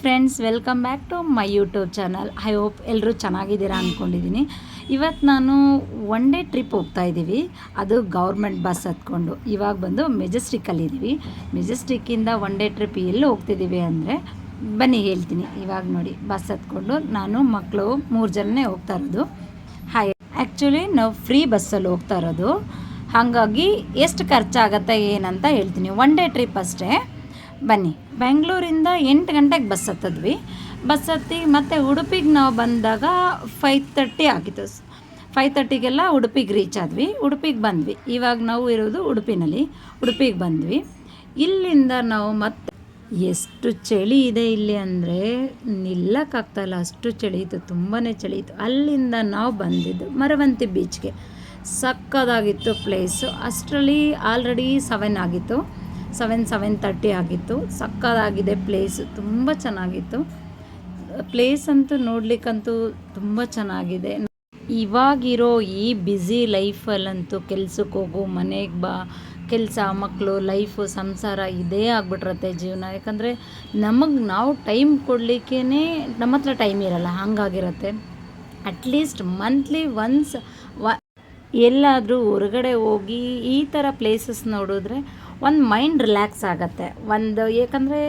Friends, welcome back to my YouTube channel. I hope ಎಲ್ಲರೂ ಚೆನ್ನಾಗಿದ್ದೀರಾ ಅಂದ್ಕೊಂಡಿದ್ದೀನಿ. ಇವತ್ತು ನಾನು ಒನ್ ಡೇ ಟ್ರಿಪ್ ಹೋಗ್ತಾ ಇದ್ದೀವಿ. ಅದು ಗೌರ್ಮೆಂಟ್ ಬಸ್ ಹತ್ಕೊಂಡು. ಇವಾಗ ಬಂದು ಮೆಜೆಸ್ಟಿಕ್ಕಲ್ಲಿದ್ದೀವಿ. ಮೆಜೆಸ್ಟಿಕ್ಕಿಂದ ಒನ್ ಡೇ ಟ್ರಿಪ್ ಎಲ್ಲಿ ಹೋಗ್ತಿದ್ದೀವಿ ಅಂದರೆ ಬನ್ನಿ ಹೇಳ್ತೀನಿ. ಇವಾಗ ನೋಡಿ, ಬಸ್ ಹತ್ಕೊಂಡು ನಾನು ಮಕ್ಕಳು 3 ಜನನೇ ಹೋಗ್ತಾ ಇರೋದು. ಹಾಯ್, ಆ್ಯಕ್ಚುಲಿ ನಾವು ಫ್ರೀ ಬಸ್ಸಲ್ಲಿ ಹೋಗ್ತಾ ಇರೋದು. ಹಾಗಾಗಿ ಎಷ್ಟು ಖರ್ಚಾಗತ್ತೆ ಏನಂತ ಹೇಳ್ತೀನಿ. ಒನ್ ಡೇ ಟ್ರಿಪ್ ಅಷ್ಟೇ. ಬನ್ನಿ. ಬೆಂಗಳೂರಿಂದ 8 ಗಂಟೆಗೆ ಬಸ್ ಹತ್ತಿದ್ವಿ. ಬಸ್ ಹತ್ತಿ ಮತ್ತು ಉಡುಪಿಗೆ ನಾವು ಬಂದಾಗ 5:30 ಆಗಿತ್ತು. 5:30ಗೆಲ್ಲ ಉಡುಪಿಗೆ ರೀಚ್ ಆದ್ವಿ. ಉಡುಪಿಗೆ ಬಂದ್ವಿ. ಇವಾಗ ನಾವು ಇರೋದು ಉಡುಪಿಗೆ ಬಂದ್ವಿ. ಇಲ್ಲಿಂದ ನಾವು ಮತ್ತೆ ಎಷ್ಟು ಚಳಿ ಇದೆ ಇಲ್ಲಿ ಅಂದರೆ ನಿಲ್ಲಕ್ಕಾಗ್ತಾಯಿಲ್ಲ, ಅಷ್ಟು ಚಳಿ ಇತ್ತು, ತುಂಬಾ ಚಳಿ ಇತ್ತು. ಅಲ್ಲಿಂದ ನಾವು ಬಂದಿದ್ದು ಮರವಂತಿ ಬೀಚ್ಗೆ. ಸಕ್ಕದಾಗಿತ್ತು ಪ್ಲೇಸು. ಅಷ್ಟರಲ್ಲಿ ಆಲ್ರೆಡಿ 7 ಆಗಿತ್ತು. 7:30 ಆಗಿತ್ತು. ಸಕ್ಕದಾಗಿದೆ ಪ್ಲೇಸು, ತುಂಬ ಚೆನ್ನಾಗಿತ್ತು. ಪ್ಲೇಸ್ ಅಂತೂ ನೋಡಲಿಕ್ಕಂತೂ ತುಂಬ ಚೆನ್ನಾಗಿದೆ. ಇವಾಗಿರೋ ಈ ಬ್ಯುಸಿ ಲೈಫಲ್ಲಂತೂ ಕೆಲ್ಸಕ್ಕೆ ಹೋಗು, ಮನೆಗೆ ಬಾ, ಕೆಲಸ, ಮಕ್ಕಳು, ಲೈಫು, ಸಂಸಾರ ಇದೇ ಆಗ್ಬಿಟ್ರತ್ತೆ ಜೀವನ. ಯಾಕಂದರೆ ನಾವು ಟೈಮ್ ಕೊಡಲಿಕ್ಕೇ ನಮ್ಮ ಹತ್ರ ಟೈಮ್ ಇರಲ್ಲ, ಹಾಗಾಗಿರುತ್ತೆ. ಅಟ್ಲೀಸ್ಟ್ ಮಂತ್ಲಿ ಒನ್ಸ್ ಎಲ್ಲಾದರೂ ಹೊರಗಡೆ ಹೋಗಿ ಈ ಥರ ಪ್ಲೇಸಸ್ ನೋಡಿದ್ರೆ ಒಂದು ಮೈಂಡ್ ರಿಲ್ಯಾಕ್ಸ್ ಆಗುತ್ತೆ. ಯಾಕಂದರೆ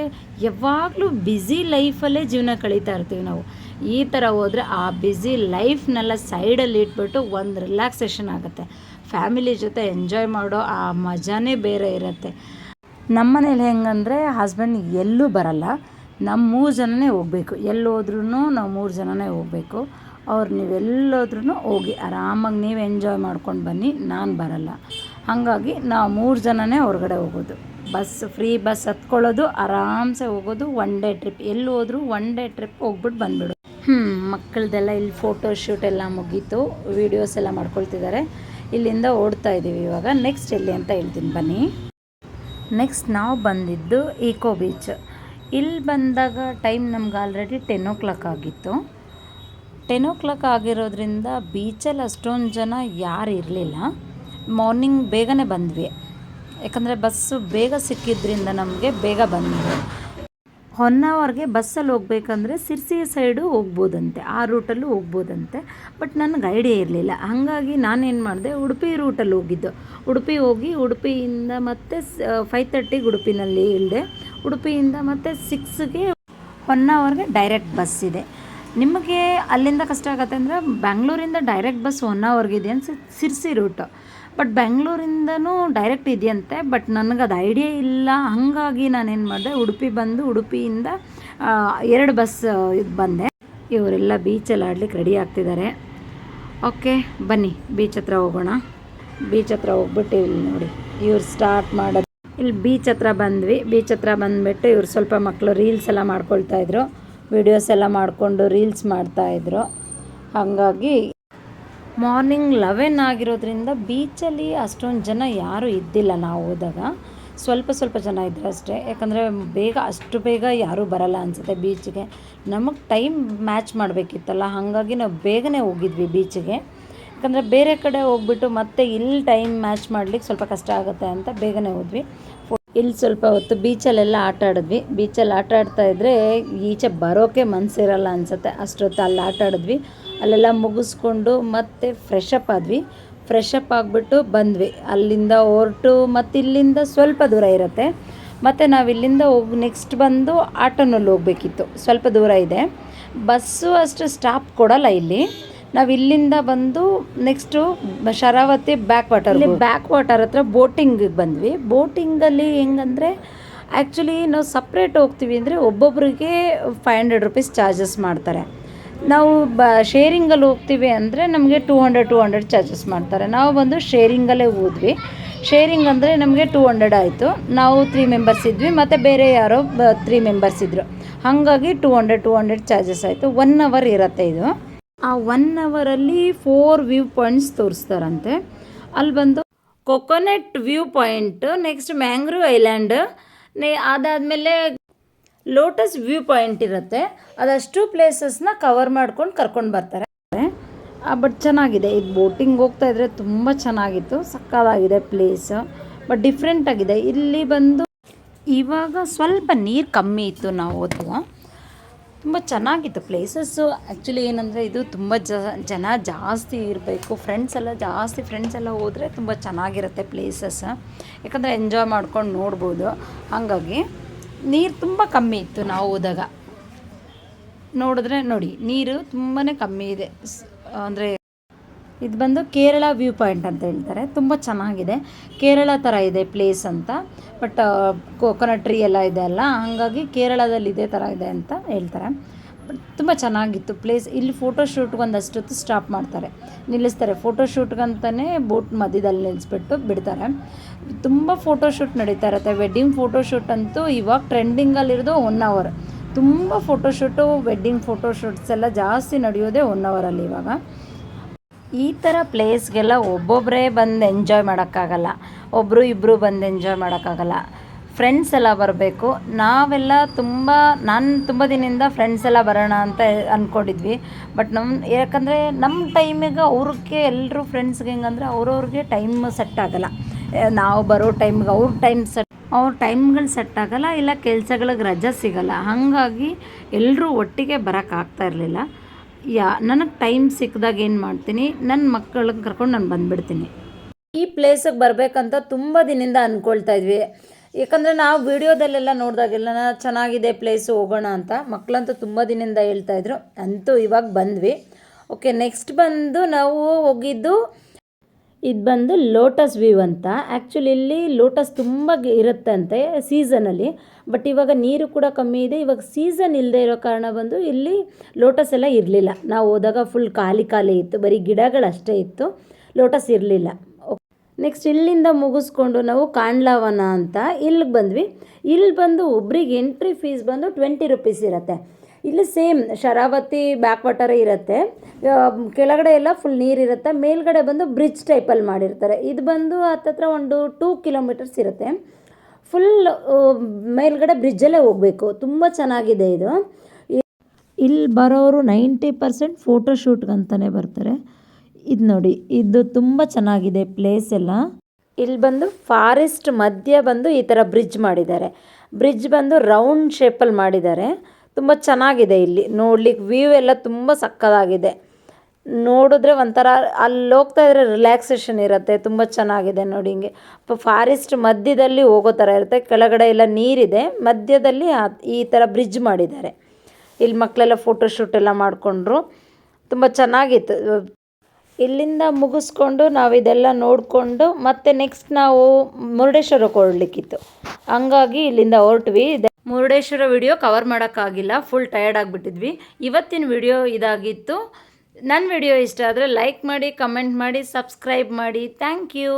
ಯಾವಾಗಲೂ ಬ್ಯುಸಿ ಲೈಫಲ್ಲೇ ಜೀವನ ಕಳೀತಾ ಇರ್ತೀವಿ ನಾವು. ಈ ಥರ ಹೋದರೆ ಆ ಬ್ಯುಸಿ ಲೈಫ್ನೆಲ್ಲ ಸೈಡಲ್ಲಿ ಇಟ್ಬಿಟ್ಟು ಒಂದು ರಿಲ್ಯಾಕ್ಸೇಷನ್ ಆಗುತ್ತೆ. ಫ್ಯಾಮಿಲಿ ಜೊತೆ ಎಂಜಾಯ್ ಮಾಡೋ ಆ ಮಜಾನೇ ಬೇರೆ ಇರುತ್ತೆ. ನಮ್ಮ ಮನೇಲಿ ಹೆಂಗಂದರೆ ಹಸ್ಬೆಂಡ್ ಎಲ್ಲೂ ಬರಲ್ಲ, ನಮ್ಮ 3 ಜನನೇ ಹೋಗಬೇಕು. ಎಲ್ಲೋದ್ರೂ ನಾವು 3 ಜನನೇ ಹೋಗಬೇಕು. ನೀವೆಲ್ಲೋದ್ರೂ ಹೋಗಿ ಆರಾಮಾಗಿ ನೀವು ಎಂಜಾಯ್ ಮಾಡ್ಕೊಂಡು ಬನ್ನಿ, ನಾನು ಬರಲ್ಲ. ಹಾಗಾಗಿ ನಾವು 3 ಜನನೇ ಹೊರಗಡೆ ಹೋಗೋದು. ಫ್ರೀ ಬಸ್ ಹತ್ಕೊಳ್ಳೋದು, ಆರಾಮ್ಸೆ ಹೋಗೋದು. ಒನ್ ಡೇ ಟ್ರಿಪ್ ಎಲ್ಲಿ ಹೋದರೂ ಒನ್ ಡೇ ಟ್ರಿಪ್ ಹೋಗ್ಬಿಟ್ಟು ಬಂದ್ಬಿಡು. ಮಕ್ಕಳದೆಲ್ಲ ಇಲ್ಲಿ ಫೋಟೋ ಶೂಟ್ ಎಲ್ಲ ಮುಗೀತು, ವೀಡಿಯೋಸ್ ಎಲ್ಲ ಮಾಡ್ಕೊಳ್ತಿದ್ದಾರೆ. ಇಲ್ಲಿಂದ ಓಡ್ತಾ ಇದ್ದೀವಿ. ಇವಾಗ ನೆಕ್ಸ್ಟ್ ಎಲ್ಲಿ ಅಂತ ಹೇಳ್ತೀನಿ ಬನ್ನಿ. ನೆಕ್ಸ್ಟ್ ನಾವು ಬಂದಿದ್ದು ಈಕೋ ಬೀಚ್. ಇಲ್ಲಿ ಬಂದಾಗ ಟೈಮ್ ನಮ್ಗೆ ಆಲ್ರೆಡಿ 10 o'clock ಆಗಿತ್ತು. 10 o'clock ಆಗಿರೋದ್ರಿಂದ ಬೀಚಲ್ಲಿ ಅಷ್ಟೊಂದು ಜನ ಯಾರು ಇರಲಿಲ್ಲ. ಮಾರ್ನಿಂಗ್ ಬೇಗನೆ ಬಂದ್ವಿ, ಯಾಕಂದರೆ ಬಸ್ಸು ಬೇಗ ಸಿಕ್ಕಿದ್ರಿಂದ ನಮಗೆ ಬೇಗ ಬಂದ್ವಿ. ಹೊನ್ನಾವರ್ಗೆ ಬಸ್ಸಲ್ಲಿ ಹೋಗ್ಬೇಕಂದ್ರೆ ಸಿರ್ಸಿ ಸೈಡು ಹೋಗ್ಬೋದಂತೆ, ಆ ರೂಟಲ್ಲೂ ಹೋಗ್ಬೋದಂತೆ. ಬಟ್ ನನಗೆ ಐಡಿಯಾ ಇರಲಿಲ್ಲ. ಹಾಗಾಗಿ ನಾನೇನು ಮಾಡಿದೆ, ಉಡುಪಿ ರೂಟಲ್ಲಿ ಹೋಗಿದ್ದು. ಉಡುಪಿಯಿಂದ ಮತ್ತೆ 5:30ಗೆ ಉಡುಪಿನಲ್ಲಿ ಇಳಿದೆ. ಉಡುಪಿಯಿಂದ ಮತ್ತೆ 6ಗೆ ಹೊನ್ನಾವರ್ಗೆ ಡೈರೆಕ್ಟ್ ಬಸ್ ಇದೆ. ನಿಮಗೆ ಅಲ್ಲಿಂದ ಕಷ್ಟ ಆಗುತ್ತೆ ಅಂದರೆ ಬೆಂಗಳೂರಿಂದ ಡೈರೆಕ್ಟ್ ಬಸ್ ಹೊನ್ನಾವರ್ಗಿದೆ ಅಂತ ಸಿರ್ಸಿ ರೂಟು. ಬಟ್ ಬೆಂಗಳೂರಿಂದನೂ ಡೈರೆಕ್ಟ್ ಇದೆಯಂತೆ. ಬಟ್ ನನಗದು ಐಡಿಯಾ ಇಲ್ಲ. ಹಾಗಾಗಿ ನಾನೇನು ಮಾಡಿದೆ, ಉಡುಪಿಯಿಂದ 2 ಬಸ್ ಬಂದೆ. ಇವರೆಲ್ಲ ಬೀಚಲ್ಲಿ ಆಡ್ಲಿಕ್ಕೆ ರೆಡಿ ಆಗ್ತಿದ್ದಾರೆ. ಓಕೆ, ಬನ್ನಿ ಬೀಚ್ ಹತ್ರ ಹೋಗೋಣ. ಬೀಚ್ ಹತ್ರ ಹೋಗ್ಬಿಟ್ಟು ಇಲ್ಲಿ ನೋಡಿ, ಇವ್ರು ಸ್ಟಾರ್ಟ್ ಮಾಡೋದು. ಇಲ್ಲಿ ಬೀಚ್ ಹತ್ರ ಬಂದ್ವಿ. ಬೀಚ್ ಹತ್ರ ಬಂದುಬಿಟ್ಟು ಇವ್ರು ಸ್ವಲ್ಪ ಮಕ್ಕಳು ರೀಲ್ಸ್ ಎಲ್ಲ ಮಾಡ್ಕೊಳ್ತಾಯಿದ್ರು, ವಿಡಿಯೋಸ್ ಎಲ್ಲ ಮಾಡಿಕೊಂಡು ರೀಲ್ಸ್ ಮಾಡ್ತಾಯಿದ್ರು. ಹಾಗಾಗಿ ಮಾರ್ನಿಂಗ್ 11 ಆಗಿರೋದ್ರಿಂದ ಬೀಚಲ್ಲಿ ಅಷ್ಟೊಂದು ಜನ ಯಾರೂ ಇದ್ದಿಲ್ಲ. ನಾವು ಹೋದಾಗ ಸ್ವಲ್ಪ ಜನ ಇದ್ರು ಅಷ್ಟೇ. ಯಾಕಂದರೆ ಅಷ್ಟು ಬೇಗ ಯಾರೂ ಬರಲ್ಲ ಅನಿಸುತ್ತೆ ಬೀಚ್ಗೆ. ನಮಗೆ ಟೈಮ್ ಮ್ಯಾಚ್ ಮಾಡಬೇಕಿತ್ತಲ್ಲ, ಹಾಗಾಗಿ ನಾವು ಬೇಗನೆ ಹೋಗಿದ್ವಿ ಬೀಚ್ಗೆ. ಯಾಕಂದರೆ ಬೇರೆ ಕಡೆ ಹೋಗ್ಬಿಟ್ಟು ಮತ್ತೆ ಇಲ್ಲಿ ಟೈಮ್ ಮ್ಯಾಚ್ ಮಾಡಲಿಕ್ಕೆ ಸ್ವಲ್ಪ ಕಷ್ಟ ಆಗುತ್ತೆ ಅಂತ ಬೇಗನೆ ಹೋದ್ವಿ. ಇಲ್ಲಿ ಸ್ವಲ್ಪ ಹೊತ್ತು ಬೀಚಲ್ಲೆಲ್ಲ ಆಟ ಆಡಿದ್ವಿ. ಬೀಚಲ್ಲಿ ಆಟ ಆಡ್ತಾಯಿದ್ರೆ ಈಚೆ ಬರೋಕ್ಕೆ ಮನಸ್ಸಿರಲ್ಲ ಅನಿಸುತ್ತೆ, ಅಷ್ಟೊತ್ತು ಅಲ್ಲಿ ಆಟ ಆಡಿದ್ವಿ. ಅಲ್ಲೆಲ್ಲ ಮುಗಿಸ್ಕೊಂಡು ಮತ್ತೆ ಫ್ರೆಶ್ ಅಪ್ ಆಗಿಬಿಟ್ಟು ಬಂದ್ವಿ. ಅಲ್ಲಿಂದ ಹೊರಟು ಮತ್ತು ಇಲ್ಲಿಂದ ಸ್ವಲ್ಪ ದೂರ ಇರುತ್ತೆ. ಮತ್ತು ನಾವು ಇಲ್ಲಿಂದ ನೆಕ್ಸ್ಟ್ ಬಂದು ಆಟೋನಲ್ಲಿ ಹೋಗಬೇಕಿತ್ತು. ಸ್ವಲ್ಪ ದೂರ ಇದೆ. ಬಸ್ಸು ಅಷ್ಟು ಸ್ಟಾಪ್ ಕೊಡಲ್ಲ ಇಲ್ಲಿ. ನಾವು ಇಲ್ಲಿಂದ ಬಂದು ನೆಕ್ಸ್ಟು ಶರಾವತಿ ಬ್ಯಾಕ್ ವಾಟರ್ ಹತ್ರ ಬೋಟಿಂಗಿಗೆ ಬಂದ್ವಿ. ಬೋಟಿಂಗಲ್ಲಿ ಹೆಂಗಂದರೆ ಆ್ಯಕ್ಚುಲಿ ನಾವು ಸಪ್ರೇಟ್ ಹೋಗ್ತೀವಿ ಅಂದರೆ ಒಬ್ಬೊಬ್ಬರಿಗೆ 500 rupees ಚಾರ್ಜಸ್ ಮಾಡ್ತಾರೆ. ನಾವು ಶೇರಿಂಗಲ್ಲಿ ಹೋಗ್ತೀವಿ ಅಂದರೆ ನಮಗೆ 200 ಚಾರ್ಜಸ್ ಮಾಡ್ತಾರೆ. ನಾವು ಬಂದು ಶೇರಿಂಗಲ್ಲೇ ಹೋದ್ವಿ. ಶೇರಿಂಗ್ ಅಂದರೆ ನಮಗೆ 200 ಆಯಿತು. ನಾವು 3 ಮೆಂಬರ್ಸ್ ಇದ್ವಿ, ಮತ್ತು ಬೇರೆ ಯಾರೋ 3 ಮೆಂಬರ್ಸ್ ಇದ್ದರು. ಹಾಗಾಗಿ 200 ಚಾರ್ಜಸ್ ಆಯಿತು. 1 hour ಇರುತ್ತೆ ಇದು. ಆ 1 ಅವರಲ್ಲಿ 4 ವ್ಯೂ ಪಾಯಿಂಟ್ಸ್ ತೋರಿಸ್ತಾರಂತೆ. ಅಲ್ಲಿ ಬಂದು coconut view point, next mangrove island, ಅದಾದಮೇಲೆ ಲೋಟಸ್ ವ್ಯೂ ಪಾಯಿಂಟ್ ಇರುತ್ತೆ. ಅದಷ್ಟು ಪ್ಲೇಸಸ್ನ ಕವರ್ ಮಾಡ್ಕೊಂಡು ಕರ್ಕೊಂಡು ಬರ್ತಾರೆ. ಬಟ್ ಚೆನ್ನಾಗಿದೆ. ಇದು ಬೋಟಿಂಗ್ ಹೋಗ್ತಾಯಿದ್ರೆ ತುಂಬ ಚೆನ್ನಾಗಿತ್ತು, ಸಕ್ಕತ್ತಾಗಿದೆ ಪ್ಲೇಸು. ಬಟ್ ಡಿಫ್ರೆಂಟ್ ಆಗಿದೆ. ಇಲ್ಲಿ ಬಂದು ಇವಾಗ ಸ್ವಲ್ಪ ನೀರು ಕಮ್ಮಿ ಇತ್ತು ನಾವು ಹೋದಾಗ. ತುಂಬ ಚೆನ್ನಾಗಿತ್ತು ಪ್ಲೇಸಸ್ಸು. ಆ್ಯಕ್ಚುಲಿ ಏನಂದರೆ ಇದು ತುಂಬ ಜನ ಜಾಸ್ತಿ ಇರಬೇಕು, ಫ್ರೆಂಡ್ಸ್ ಎಲ್ಲ ಹೋದರೆ ತುಂಬ ಚೆನ್ನಾಗಿರುತ್ತೆ ಪ್ಲೇಸಸ್. ಯಾಕಂದರೆ ಎಂಜಾಯ್ ಮಾಡ್ಕೊಂಡು ನೋಡ್ಬೋದು. ಹಾಗಾಗಿ ನೀರು ತುಂಬ ಕಮ್ಮಿ ಇತ್ತು ನಾವು ಹೋದಾಗ. ನೋಡಿದ್ರೆ ನೋಡಿ, ನೀರು ತುಂಬಾ ಕಮ್ಮಿ ಇದೆ. ಅಂದರೆ ಇದು ಬಂದು ಕೇರಳ ವ್ಯೂ ಪಾಯಿಂಟ್ ಅಂತ ಹೇಳ್ತಾರೆ. ತುಂಬ ಚೆನ್ನಾಗಿದೆ, ಕೇರಳ ಥರ ಇದೆ ಪ್ಲೇಸ್ ಅಂತ. ಬಟ್ ಕೋಕೋನಟ್ ಟ್ರೀ ಎಲ್ಲ ಇದೆ ಅಲ್ಲ, ಹಾಗಾಗಿ ಕೇರಳದಲ್ಲಿ ಇದೇ ಥರ ಇದೆ ಅಂತ ಹೇಳ್ತಾರೆ. ಬಟ್ ತುಂಬ ಚೆನ್ನಾಗಿತ್ತು ಪ್ಲೇಸ್. ಇಲ್ಲಿ ಫೋಟೋಶೂಟ್ಗೆ ಒಂದಷ್ಟೊತ್ತು ಸ್ಟಾಪ್ ಮಾಡ್ತಾರೆ, ನಿಲ್ಲಿಸ್ತಾರೆ. ಫೋಟೋಶೂಟ್ಗಂತಲೇ ಬೋಟ್ ಮಧ್ಯದಲ್ಲಿ ನಿಲ್ಲಿಸ್ಬಿಟ್ಟು ಬಿಡ್ತಾರೆ. ತುಂಬ ಫೋಟೋಶೂಟ್ ನಡೀತಾ ಇರುತ್ತೆ. ವೆಡ್ಡಿಂಗ್ ಫೋಟೋಶೂಟ್ ಅಂತೂ ಇವಾಗ ಟ್ರೆಂಡಿಂಗಲ್ಲಿರೋದು 1 ಅವರ್. ತುಂಬ ಫೋಟೋಶೂಟು, ವೆಡ್ಡಿಂಗ್ ಫೋಟೋಶೂಟ್ಸ್ ಎಲ್ಲ ಜಾಸ್ತಿ ನಡೆಯೋದೇ 1 ಅವರಲ್ಲಿ ಇವಾಗ. ಈ ಥರ ಪ್ಲೇಸ್ಗೆಲ್ಲ ಒಬ್ಬೊಬ್ಬರೇ ಬಂದು ಎಂಜಾಯ್ ಮಾಡೋಕ್ಕಾಗಲ್ಲ, ಒಬ್ಬರು ಇಬ್ಬರು ಬಂದು ಎಂಜಾಯ್ ಮಾಡೋಕ್ಕಾಗಲ್ಲ. ಫ್ರೆಂಡ್ಸ್ ಎಲ್ಲ ಬರಬೇಕು. ನಾನು ತುಂಬ ದಿನದಿಂದ ಫ್ರೆಂಡ್ಸ್ ಎಲ್ಲ ಬರೋಣ ಅಂತ ಅಂದ್ಕೊಂಡಿದ್ವಿ. ಬಟ್ ಯಾಕಂದರೆ ನಮ್ಮ ಟೈಮಿಗೆ ಅವ್ರಿಗೆ ಎಲ್ಲರೂ ಫ್ರೆಂಡ್ಸ್ಗೆ ಹೆಂಗಂದರೆ ಅವ್ರವ್ರಿಗೆ ಟೈಮ್ ಸೆಟ್ ಆಗೋಲ್ಲ. ನಾವು ಬರೋ ಟೈಮ್ಗೆ ಅವ್ರ ಟೈಮ್ಗಳು ಸೆಟ್ ಆಗೋಲ್ಲ, ಇಲ್ಲ ಕೆಲಸಗಳಿಗೆ ರಜೆ ಸಿಗೋಲ್ಲ. ಹಾಗಾಗಿ ಎಲ್ಲರೂ ಒಟ್ಟಿಗೆ ಬರೋಕ್ಕಾಗ್ತಾ ಇರಲಿಲ್ಲ. ನನಗೆ ಟೈಮ್ ಸಿಕ್ಕಿದಾಗ ಏನು ಮಾಡ್ತೀನಿ, ನನ್ನ ಮಕ್ಕಳನ್ನ ಕರ್ಕೊಂಡು ನಾನು ಬಂದುಬಿಡ್ತೀನಿ. ಈ ಪ್ಲೇಸಿಗೆ ಬರಬೇಕಂತ ತುಂಬ ದಿನದಿಂದ ಅಂದ್ಕೊಳ್ತಾ ಇದ್ವಿ. ಯಾಕಂದರೆ ನಾವು ವಿಡಿಯೋದಲ್ಲೆಲ್ಲ ನೋಡಿದಾಗೆಲ್ಲ ಚೆನ್ನಾಗಿದೆ ಪ್ಲೇಸು, ಹೋಗೋಣ ಅಂತ. ಮಕ್ಕಳಂತೂ ತುಂಬ ದಿನದಿಂದ ಹೇಳ್ತಾಯಿದ್ರು. ಅಂತೂ ಇವಾಗ ಬಂದ್ವಿ. ಓಕೆ, ನೆಕ್ಸ್ಟ್ ಬಂದು ನಾವು ಹೋಗಿದ್ದು ಇದು ಬಂದು ಲೋಟಸ್ ವ್ಯೂ ಅಂತ. ಆ್ಯಕ್ಚುಲಿ ಇಲ್ಲಿ ಲೋಟಸ್ ತುಂಬ ಇರುತ್ತೆ ಅಂತೆ ಸೀಸನಲ್ಲಿ. ಬಟ್ ಇವಾಗ ನೀರು ಕೂಡ ಕಮ್ಮಿ ಇದೆ. ಇವಾಗ ಸೀಸನ್ ಇಲ್ಲದೆ ಇರೋ ಕಾರಣ ಬಂದು ಇಲ್ಲಿ ಲೋಟಸ್ ಎಲ್ಲ ಇರಲಿಲ್ಲ. ನಾವು ಹೋದಾಗ ಫುಲ್ ಖಾಲಿ ಇತ್ತು, ಬರೀ ಗಿಡಗಳಷ್ಟೇ ಇತ್ತು, ಲೋಟಸ್ ಇರಲಿಲ್ಲ. ನೆಕ್ಸ್ಟ್ ಇಲ್ಲಿಂದ ಮುಗಿಸ್ಕೊಂಡು ನಾವು ಕಾಂಡ್ಲಾವನ ಅಂತ ಇಲ್ಲಿಗೆ ಬಂದ್ವಿ. ಇಲ್ಲಿ ಬಂದು ಒಬ್ರಿಗೆ ಎಂಟ್ರಿ ಫೀಸ್ ಬಂದು 20 ರೂಪೀಸ್ ಇರುತ್ತೆ. ಇಲ್ಲಿ ಸೇಮ್ ಶರಾವತಿ ಬ್ಯಾಕ್ ವಾಟರೇ ಇರುತ್ತೆ. ಕೆಳಗಡೆ ಎಲ್ಲ ಫುಲ್ ನೀರಿರುತ್ತೆ, ಮೇಲ್ಗಡೆ ಬಂದು ಬ್ರಿಡ್ಜ್ ಟೈಪಲ್ಲಿ ಮಾಡಿರ್ತಾರೆ. ಇದು ಬಂದು ಹತ್ತತ್ರ ಒಂದು 2 ಕಿಲೋಮೀಟರ್ಸ್ ಇರುತ್ತೆ. ಫುಲ್ ಮೇಲ್ಗಡೆ ಬ್ರಿಡ್ಜಲ್ಲೇ ಹೋಗಬೇಕು. ತುಂಬ ಚೆನ್ನಾಗಿದೆ ಇದು. ಇಲ್ಲಿ ಬರೋರು 90% ಫೋಟೋಶೂಟ್ಗಂತಲೇ ಬರ್ತಾರೆ. ಇದು ನೋಡಿ, ಇದು ತುಂಬ ಚೆನ್ನಾಗಿದೆ ಪ್ಲೇಸ್ ಎಲ್ಲ. ಇಲ್ಲಿ ಬಂದು ಫಾರೆಸ್ಟ್ ಮಧ್ಯೆ ಬಂದು ಈ ಥರ ಬ್ರಿಡ್ಜ್ ಮಾಡಿದ್ದಾರೆ. ಬ್ರಿಡ್ಜ್ ಬಂದು ರೌಂಡ್ ಶೇಪಲ್ಲಿ ಮಾಡಿದ್ದಾರೆ. ತುಂಬ ಚೆನ್ನಾಗಿದೆ. ಇಲ್ಲಿ ನೋಡ್ಲಿಕ್ಕೆ ವ್ಯೂ ಎಲ್ಲ ತುಂಬ ಸಕ್ಕತ್ತಾಗಿದೆ. ನೋಡಿದ್ರೆ ಒಂಥರ ಅಲ್ಲಿ ಹೋಗ್ತಾ ಇದ್ರೆ ರಿಲ್ಯಾಕ್ಸೇಷನ್ ಇರುತ್ತೆ. ತುಂಬ ಚೆನ್ನಾಗಿದೆ ನೋಡಿ. ಹಿಂಗೆ ಫಾರೆಸ್ಟ್ ಮಧ್ಯದಲ್ಲಿ ಹೋಗೋ ಥರ ಇರುತ್ತೆ. ಕೆಳಗಡೆ ಎಲ್ಲ ನೀರಿದೆ, ಮಧ್ಯದಲ್ಲಿ ಈ ಥರ ಬ್ರಿಡ್ಜ್ ಮಾಡಿದ್ದಾರೆ. ಇಲ್ಲಿ ಮಕ್ಕಳೆಲ್ಲ ಫೋಟೋಶೂಟ್ ಎಲ್ಲ ಮಾಡಿಕೊಂಡ್ರು. ತುಂಬ ಚೆನ್ನಾಗಿತ್ತು. ಇಲ್ಲಿಂದ ಮುಗಿಸ್ಕೊಂಡು ನಾವು ಇದೆಲ್ಲ ನೋಡಿಕೊಂಡು ಮತ್ತೆ ನೆಕ್ಸ್ಟ್ ನಾವು ಮುರುಡೇಶ್ವರಕ್ಕೆ ಹೊರಡ್ಲಿಕ್ಕಿತ್ತು. ಹಂಗಾಗಿ ಇಲ್ಲಿಂದ ಹೊರಟ್ವಿ. ಮುರುಡೇಶ್ವರ ವಿಡಿಯೋ ಕವರ್ ಮಾಡೋಕ್ಕಾಗಿಲ್ಲ, ಫುಲ್ ಟಯರ್ಡ್ ಆಗಿಬಿಟ್ಟಿದ್ವಿ. ಇವತ್ತಿನ ವಿಡಿಯೋ ಇದಾಗಿತ್ತು. ನನ್ನ ವಿಡಿಯೋ ಇಷ್ಟ ಆದರೆ ಲೈಕ್ ಮಾಡಿ, ಕಮೆಂಟ್ ಮಾಡಿ, ಸಬ್ಸ್ಕ್ರೈಬ್ ಮಾಡಿ. Thank you.